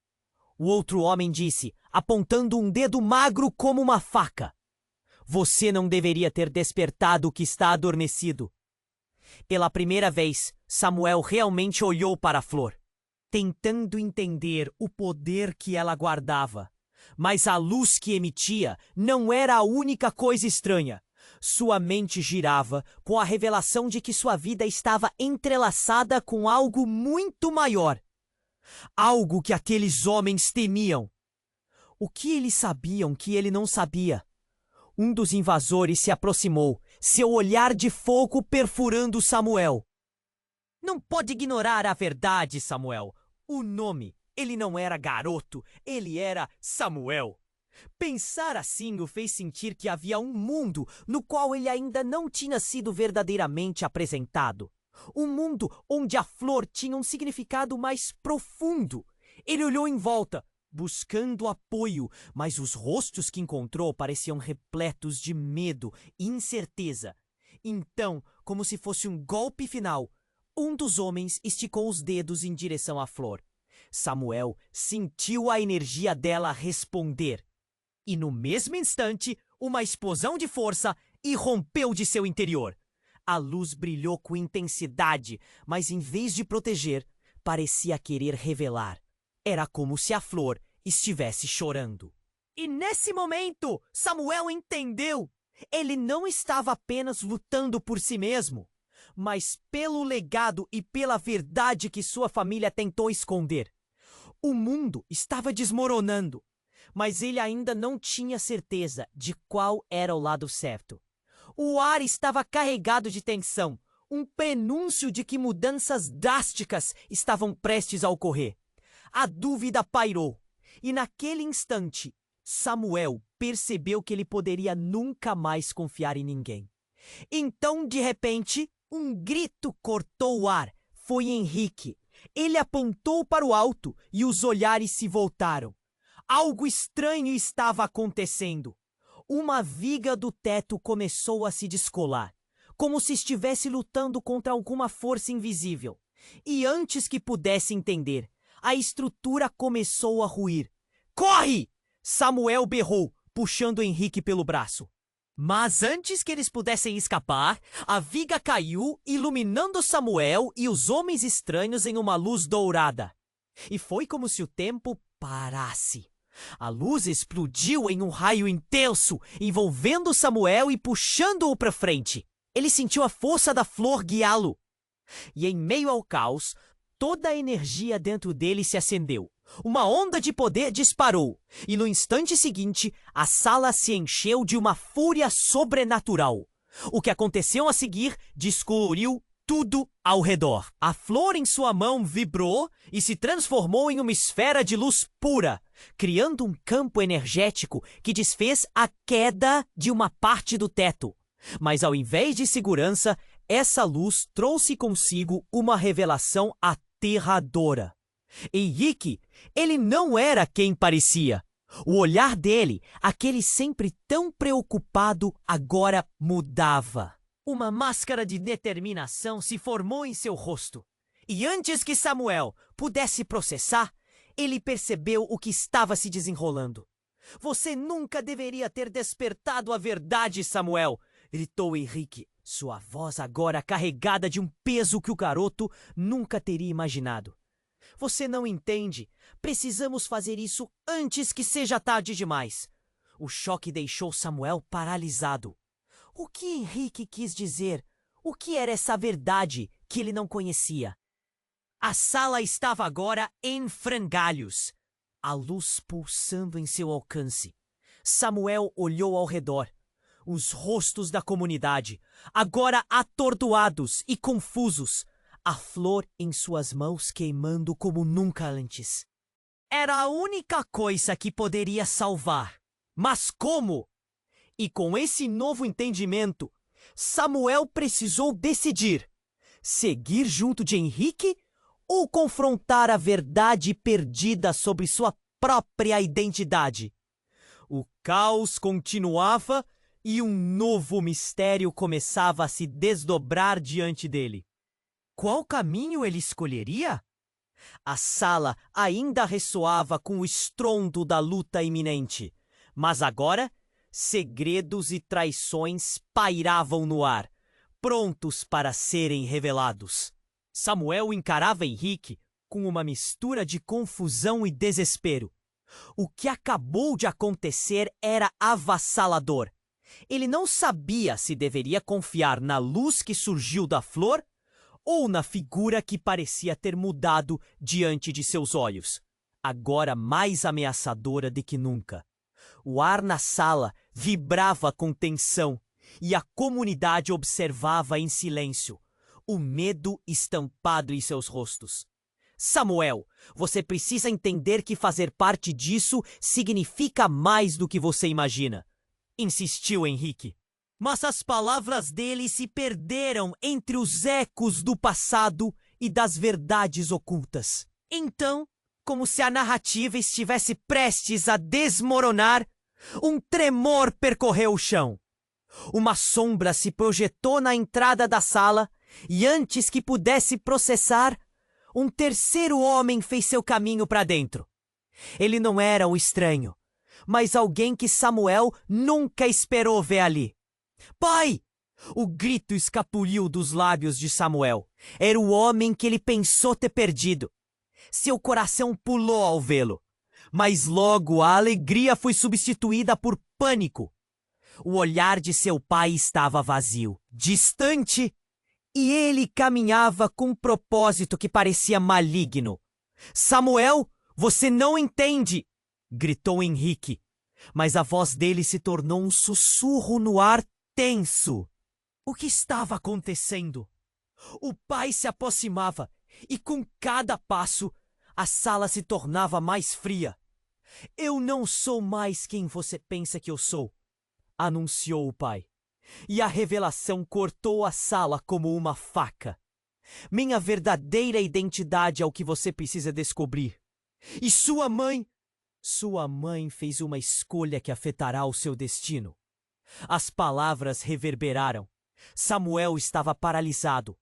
o outro homem disse, apontando um dedo magro como uma faca. "Você não deveria ter despertado o que está adormecido." Pela primeira vez, Samuel realmente olhou para a flor, tentando entender o poder que ela guardava. Mas a luz que emitia não era a única coisa estranha. Sua mente girava com a revelação de que sua vida estava entrelaçada com algo muito maior. Algo que aqueles homens temiam. O que eles sabiam que ele não sabia? Um dos invasores se aproximou, seu olhar de fogo perfurando Samuel. "Não pode ignorar a verdade, Samuel. O nome, ele não era garoto, ele era Samuel." Pensar assim o fez sentir que havia um mundo no qual ele ainda não tinha sido verdadeiramente apresentado. Um mundo onde a flor tinha um significado mais profundo. Ele olhou em volta, buscando apoio, mas os rostos que encontrou pareciam repletos de medo e incerteza. Então, como se fosse um golpe final, um dos homens esticou os dedos em direção à flor. Samuel sentiu a energia dela responder. E no mesmo instante, uma explosão de força irrompeu de seu interior. A luz brilhou com intensidade, mas em vez de proteger, parecia querer revelar. Era como se a flor estivesse chorando. E nesse momento, Samuel entendeu. Ele não estava apenas lutando por si mesmo, mas pelo legado e pela verdade que sua família tentou esconder. O mundo estava desmoronando, mas ele ainda não tinha certeza de qual era o lado certo. O ar estava carregado de tensão, um prenúncio de que mudanças drásticas estavam prestes a ocorrer. A dúvida pairou, e naquele instante, Samuel percebeu que ele poderia nunca mais confiar em ninguém. Então, de repente, um grito cortou o ar. Foi Henrique. Ele apontou para o alto e os olhares se voltaram. Algo estranho estava acontecendo. Uma viga do teto começou a se descolar, como se estivesse lutando contra alguma força invisível. E antes que pudesse entender, a estrutura começou a ruir. "Corre!" Samuel berrou, puxando Henrique pelo braço. Mas antes que eles pudessem escapar, a viga caiu, iluminando Samuel e os homens estranhos em uma luz dourada. E foi como se o tempo parasse. A luz explodiu em um raio intenso, envolvendo Samuel e puxando-o para frente. Ele sentiu a força da flor guiá-lo. E em meio ao caos, toda a energia dentro dele se acendeu. Uma onda de poder disparou, e no instante seguinte, a sala se encheu de uma fúria sobrenatural. O que aconteceu a seguir descoloriu tudo ao redor. A flor em sua mão vibrou e se transformou em uma esfera de luz pura, criando um campo energético que desfez a queda de uma parte do teto. Mas ao invés de segurança, essa luz trouxe consigo uma revelação aterradora. Henrique, ele não era quem parecia. O olhar dele, aquele sempre tão preocupado, agora mudava. Uma máscara de determinação se formou em seu rosto. E antes que Samuel pudesse processar, ele percebeu o que estava se desenrolando. Você nunca deveria ter despertado a verdade, Samuel! Gritou Henrique, sua voz agora carregada de um peso que o garoto nunca teria imaginado. Você não entende. Precisamos fazer isso antes que seja tarde demais. O choque deixou Samuel paralisado. O que Henrique quis dizer? O que era essa verdade que ele não conhecia? A sala estava agora em frangalhos, a luz pulsando em seu alcance. Samuel olhou ao redor. Os rostos da comunidade, agora atordoados e confusos, a flor em suas mãos queimando como nunca antes. Era a única coisa que poderia salvar. Mas como? E com esse novo entendimento, Samuel precisou decidir: seguir junto de Henrique ou confrontar a verdade perdida sobre sua própria identidade? O caos continuava e um novo mistério começava a se desdobrar diante dele. Qual caminho ele escolheria? A sala ainda ressoava com o estrondo da luta iminente, mas agora segredos e traições pairavam no ar, prontos para serem revelados. Samuel encarava Henrique com uma mistura de confusão e desespero. O que acabou de acontecer era avassalador. Ele não sabia se deveria confiar na luz que surgiu da flor ou na figura que parecia ter mudado diante de seus olhos, agora mais ameaçadora do que nunca. O ar na sala vibrava com tensão e a comunidade observava em silêncio, o medo estampado em seus rostos. Samuel, você precisa entender que fazer parte disso significa mais do que você imagina, insistiu Henrique. Mas as palavras dele se perderam entre os ecos do passado e das verdades ocultas. Então, como se a narrativa estivesse prestes a desmoronar, um tremor percorreu o chão. Uma sombra se projetou na entrada da sala e, antes que pudesse processar, um terceiro homem fez seu caminho para dentro. Ele não era o estranho, mas alguém que Samuel nunca esperou ver ali. Pai! O grito escapuliu dos lábios de Samuel. Era o homem que ele pensou ter perdido. Seu coração pulou ao vê-lo, mas logo a alegria foi substituída por pânico. O olhar de seu pai estava vazio, distante, e ele caminhava com um propósito que parecia maligno. Samuel, você não entende! Gritou Henrique, mas a voz dele se tornou um sussurro no ar tenso. O que estava acontecendo? O pai se aproximava e com cada passo a sala se tornava mais fria. Eu não sou mais quem você pensa que eu sou, anunciou o pai. E a revelação cortou a sala como uma faca. Minha verdadeira identidade é o que você precisa descobrir. E sua mãe fez uma escolha que afetará o seu destino. As palavras reverberaram. Samuel estava paralisado.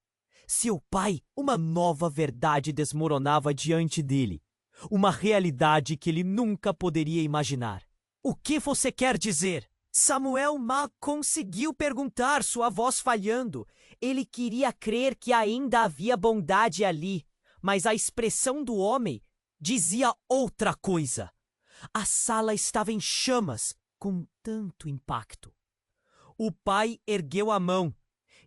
Seu pai, uma nova verdade desmoronava diante dele. Uma realidade que ele nunca poderia imaginar. O que você quer dizer? Samuel mal conseguiu perguntar, sua voz falhando. Ele queria crer que ainda havia bondade ali, mas a expressão do homem dizia outra coisa. A sala estava em chamas com tanto impacto. O pai ergueu a mão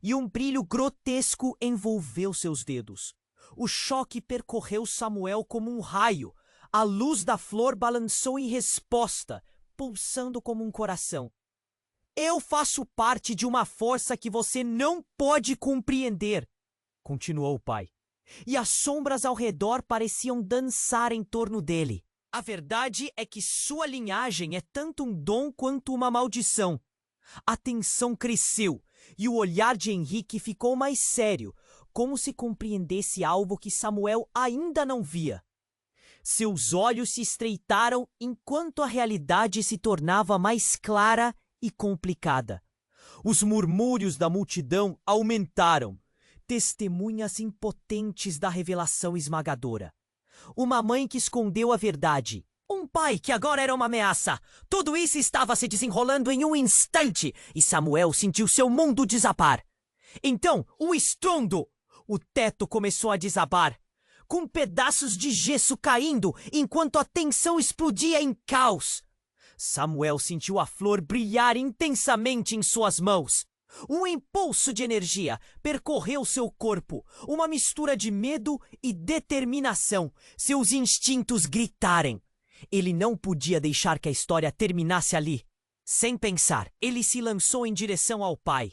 e um brilho grotesco envolveu seus dedos. O choque percorreu Samuel como um raio. A luz da flor balançou em resposta, pulsando como um coração. Eu faço parte de uma força que você não pode compreender, continuou o pai. E as sombras ao redor pareciam dançar em torno dele. A verdade é que sua linhagem é tanto um dom quanto uma maldição. A tensão cresceu e o olhar de Henrique ficou mais sério, como se compreendesse algo que Samuel ainda não via. Seus olhos se estreitaram enquanto a realidade se tornava mais clara e complicada. Os murmúrios da multidão aumentaram, testemunhas impotentes da revelação esmagadora. Uma mãe que escondeu a verdade. Um pai que agora era uma ameaça. Tudo isso estava se desenrolando em um instante e Samuel sentiu seu mundo desabar. Então, um estrondo! O teto começou a desabar, com pedaços de gesso caindo enquanto a tensão explodia em caos. Samuel sentiu a flor brilhar intensamente em suas mãos. Um impulso de energia percorreu seu corpo, uma mistura de medo e determinação. Seus instintos gritaram. Ele não podia deixar que a história terminasse ali. Sem pensar, ele se lançou em direção ao pai.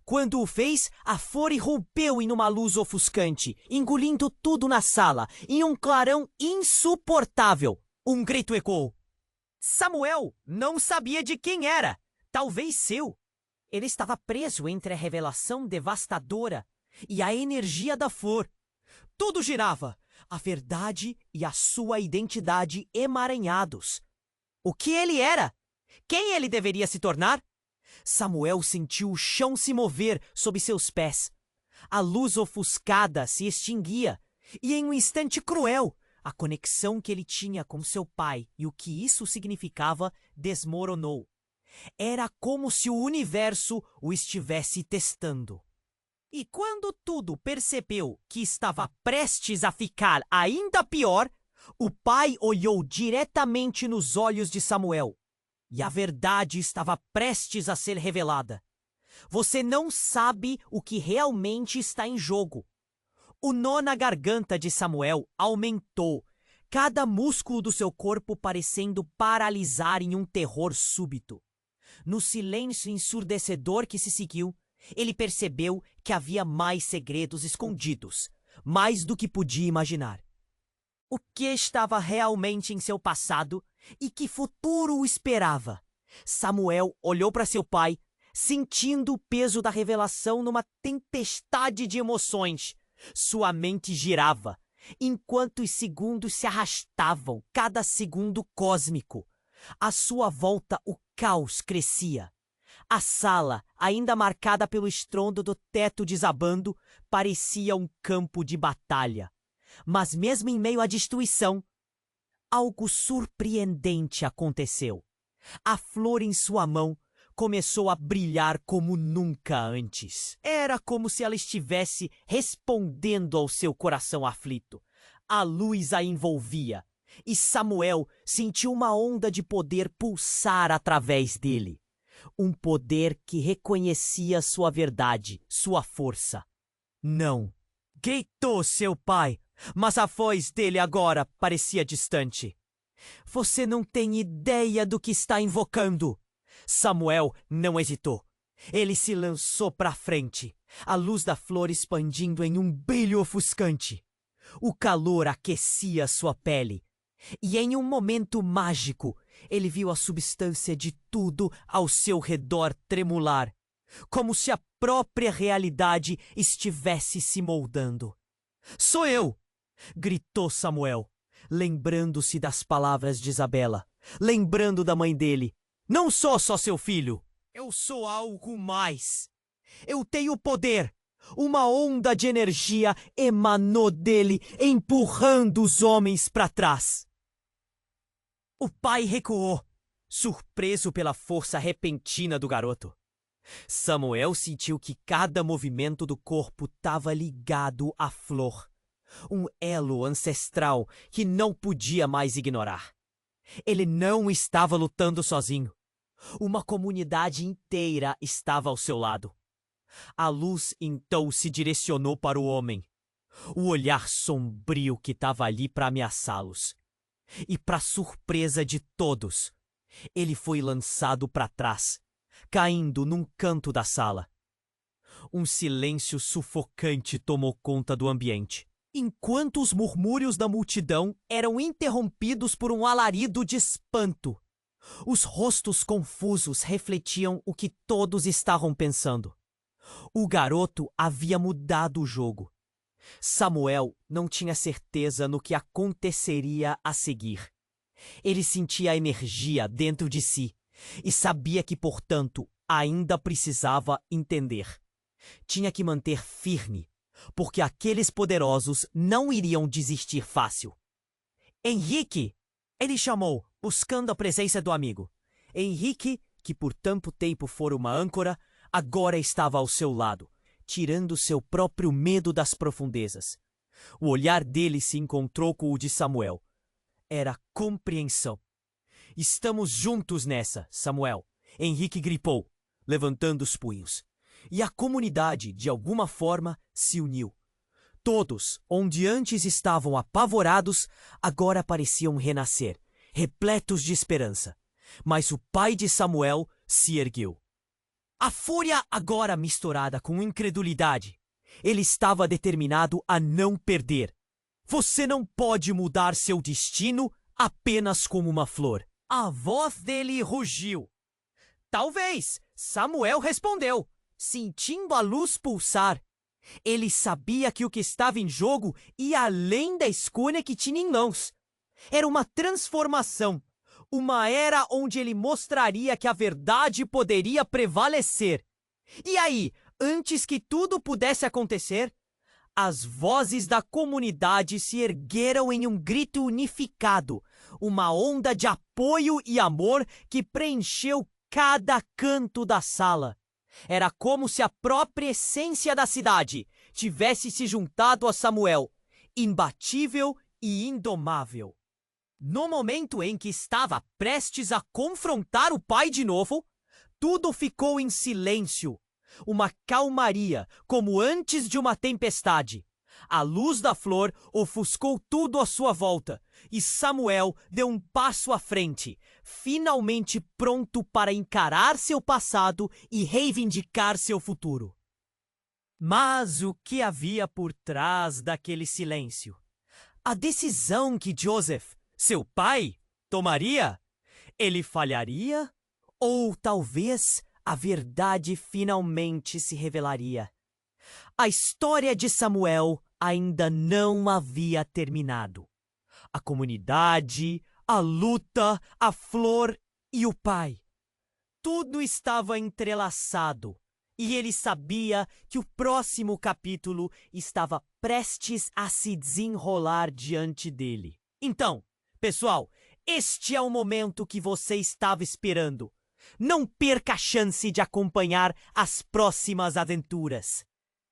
Quando o fez, a flor irrompeu em uma luz ofuscante, engolindo tudo na sala, em um clarão insuportável. Um grito ecoou. Samuel não sabia de quem era, talvez seu. Ele estava preso entre a revelação devastadora e a energia da flor. Tudo girava, a verdade e a sua identidade emaranhados. O que ele era? Quem ele deveria se tornar? Samuel sentiu o chão se mover sob seus pés. A luz ofuscada se extinguia, e em um instante cruel, a conexão que ele tinha com seu pai e o que isso significava desmoronou. Era como se o universo o estivesse testando. E quando tudo percebeu que estava prestes a ficar ainda pior, o pai olhou diretamente nos olhos de Samuel. E a verdade estava prestes a ser revelada. Você não sabe o que realmente está em jogo. O nó na garganta de Samuel aumentou, cada músculo do seu corpo parecendo paralisar em um terror súbito. No silêncio ensurdecedor que se seguiu, ele percebeu que havia mais segredos escondidos, mais do que podia imaginar. O que estava realmente em seu passado e que futuro o esperava? Samuel olhou para seu pai, sentindo o peso da revelação numa tempestade de emoções. Sua mente girava, enquanto os segundos se arrastavam, cada segundo cósmico. À sua volta o caos crescia. A sala, ainda marcada pelo estrondo do teto desabando, parecia um campo de batalha. Mas mesmo em meio à destruição, algo surpreendente aconteceu. A flor em sua mão começou a brilhar como nunca antes. Era como se ela estivesse respondendo ao seu coração aflito. A luz a envolvia, e Samuel sentiu uma onda de poder pulsar através dele. Um poder que reconhecia sua verdade, sua força. Não! Gritou seu pai, mas a voz dele agora parecia distante. Você não tem ideia do que está invocando. Samuel não hesitou. Ele se lançou para frente, a luz da flor expandindo em um brilho ofuscante. O calor aquecia sua pele. E em um momento mágico, ele viu a substância de tudo ao seu redor tremular, como se a própria realidade estivesse se moldando. Sou eu! Gritou Samuel, lembrando-se das palavras de Isabela, lembrando da mãe dele. Não sou só seu filho, eu sou algo mais. Eu tenho poder. Uma onda de energia emanou dele, empurrando os homens para trás. O pai recuou, surpreso pela força repentina do garoto. Samuel sentiu que cada movimento do corpo estava ligado à flor. Um elo ancestral que não podia mais ignorar. Ele não estava lutando sozinho. Uma comunidade inteira estava ao seu lado. A luz então se direcionou para o homem. O olhar sombrio que estava ali para ameaçá-los. E para surpresa de todos, ele foi lançado para trás, caindo num canto da sala. Um silêncio sufocante tomou conta do ambiente, enquanto os murmúrios da multidão eram interrompidos por um alarido de espanto. Os rostos confusos refletiam o que todos estavam pensando. O garoto havia mudado o jogo. Samuel não tinha certeza no que aconteceria a seguir. Ele sentia a energia dentro de si e sabia que, portanto, ainda precisava entender. Tinha que manter firme, porque aqueles poderosos não iriam desistir fácil. Henrique! Ele chamou, buscando a presença do amigo. Henrique, que por tanto tempo fora uma âncora, agora estava ao seu lado, tirando seu próprio medo das profundezas. O olhar dele se encontrou com o de Samuel. Era compreensão. Estamos juntos nessa, Samuel. Henrique gripou, levantando os punhos. E a comunidade, de alguma forma, se uniu. Todos, onde antes estavam apavorados, agora pareciam renascer, repletos de esperança. Mas o pai de Samuel se ergueu. A fúria agora misturada com incredulidade. Ele estava determinado a não perder. Você não pode mudar seu destino apenas como uma flor. A voz dele rugiu. Talvez, Samuel respondeu, sentindo a luz pulsar. Ele sabia que o que estava em jogo ia além da escolha que tinha em mãos. Era uma transformação, uma era onde ele mostraria que a verdade poderia prevalecer. E aí, antes que tudo pudesse acontecer, as vozes da comunidade se ergueram em um grito unificado, uma onda de apoio e amor que preencheu cada canto da sala. Era como se a própria essência da cidade tivesse se juntado a Samuel, imbatível e indomável. No momento em que estava prestes a confrontar o pai de novo, tudo ficou em silêncio. Uma calmaria, como antes de uma tempestade. A luz da flor ofuscou tudo à sua volta, e Samuel deu um passo à frente, finalmente pronto para encarar seu passado e reivindicar seu futuro. Mas o que havia por trás daquele silêncio? A decisão que Joseph, seu pai, tomaria? Ele falharia? Ou talvez a verdade finalmente se revelaria? A história de Samuel ainda não havia terminado. A comunidade, a luta, a flor e o pai. Tudo estava entrelaçado, e ele sabia que o próximo capítulo estava prestes a se desenrolar diante dele. Então, pessoal, este é o momento que você estava esperando. Não perca a chance de acompanhar as próximas aventuras.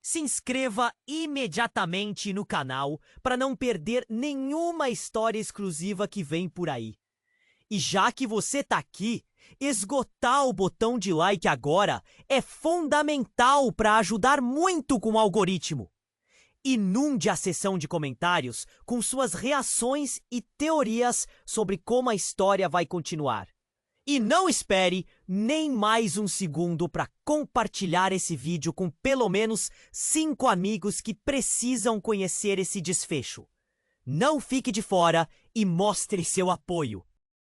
Se inscreva imediatamente no canal para não perder nenhuma história exclusiva que vem por aí. E já que você tá aqui, esgotar o botão de like agora é fundamental para ajudar muito com o algoritmo. Inunde a seção de comentários com suas reações e teorias sobre como a história vai continuar. E não espere nem mais um segundo para compartilhar esse vídeo com pelo menos 5 amigos que precisam conhecer esse desfecho. Não fique de fora e mostre seu apoio.